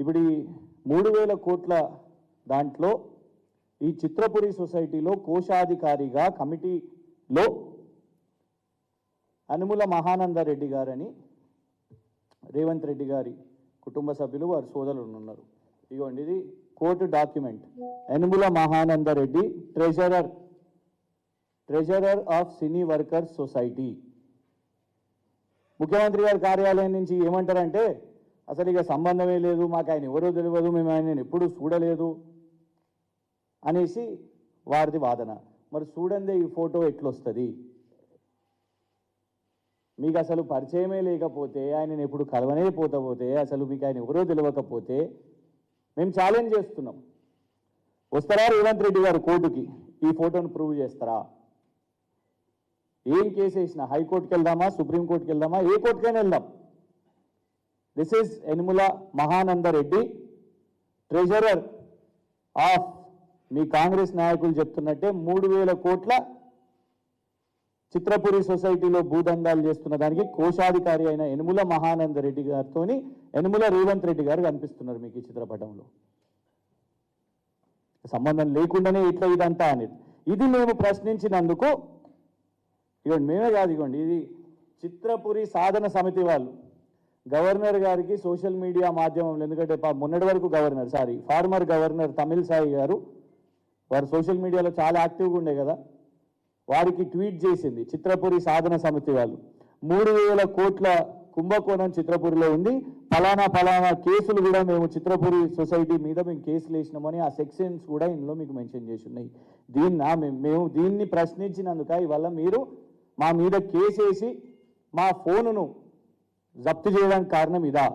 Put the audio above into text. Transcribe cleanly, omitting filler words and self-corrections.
ఇప్పుడు ఈ 3000 కోట్ల దాంట్లో ఈ చిత్రపురి సొసైటీలో కోశాధికారిగా కమిటీలో అనుముల మహానందరెడ్డి గారని రేవంత్ రెడ్డి గారి కుటుంబ సభ్యులు వారి సోదరులు ఉన్నారు. ఇదిగోండి, ఇది court document. Anumula Mahanandareddy treasurer of cine workers society. ముఖ్యమంత్రి గారి కార్యాలయం నుంచి ఏమంటారంటే అసలు ఇక సంబంధమే లేదు, మాకు ఆయన ఎవరో తెలియదు, మేము ఆయన ఎప్పుడూ చూడలేదు అనేసి వారిది వాదన. మరి చూడందే ఈ ఫోటో ఎట్లొస్తుంది? మీకు అసలు పరిచయమే లేకపోతే, ఆయనను ఎప్పుడు కలవనే పోతే, అసలు మీకు ఆయన ఎవరో తెలియకపోతే మేము ఛాలెంజ్ చేస్తున్నాం. వస్తారా రేవంత్ రెడ్డి గారు కోర్టుకి? ఈ ఫోటోను ప్రూవ్ చేస్తారా? ఏం కేసు వేసినా హైకోర్టుకి వెళ్దామా, సుప్రీంకోర్టుకి వెళ్దామా, ఏ కోర్టుకైనా వెళ్దాం. This is Yanumala Mahananda Reddy, treasurer of, మీ కాంగ్రెస్ నాయకులు చెప్తున్నట్టే 3000 కోట్ల చిత్రపురి సొసైటీలో భూదందాలు చేస్తున్న దానికి కోశాధికారి అయిన యనుమల మహానందరెడ్డి గారితో యనుమల రేవంత్ రెడ్డి గారు కనిపిస్తున్నారు మీకు ఈ చిత్రపటంలో. సంబంధం లేకుండానే ఇట్లా ఇదంతా అనేది ఇది మేము ప్రశ్నించినందుకు, ఇవ్వండి మేమే కాదు, ఇవ్వండి ఇది చిత్రపురి సాధన సమితి వాళ్ళు గవర్నర్ గారికి సోషల్ మీడియా మాధ్యమంలో, ఎందుకంటే మొన్నటి వరకు ఫార్మర్ గవర్నర్ తమిళసాయి గారు వారు సోషల్ మీడియాలో చాలా యాక్టివ్గా ఉండే కదా, వారికి ట్వీట్ చేసింది చిత్రపురి సాధన సమితి వాళ్ళు. 3000 కోట్ల కుంభకోణం చిత్రపురిలో ఉంది, ఫలానా కేసులు కూడా మేము చిత్రపురి సొసైటీ మీద మేము కేసులు వేసినామని ఆ సెక్షన్స్ కూడా ఇందులో మీకు మెన్షన్ చేసి ఉన్నాయి. మేము దీన్ని ప్రశ్నించినందుక ఇవాళ మీరు మా మీద కేసు వేసి మా ఫోనును జప్తు చేయడానికి కారణం ఇదా?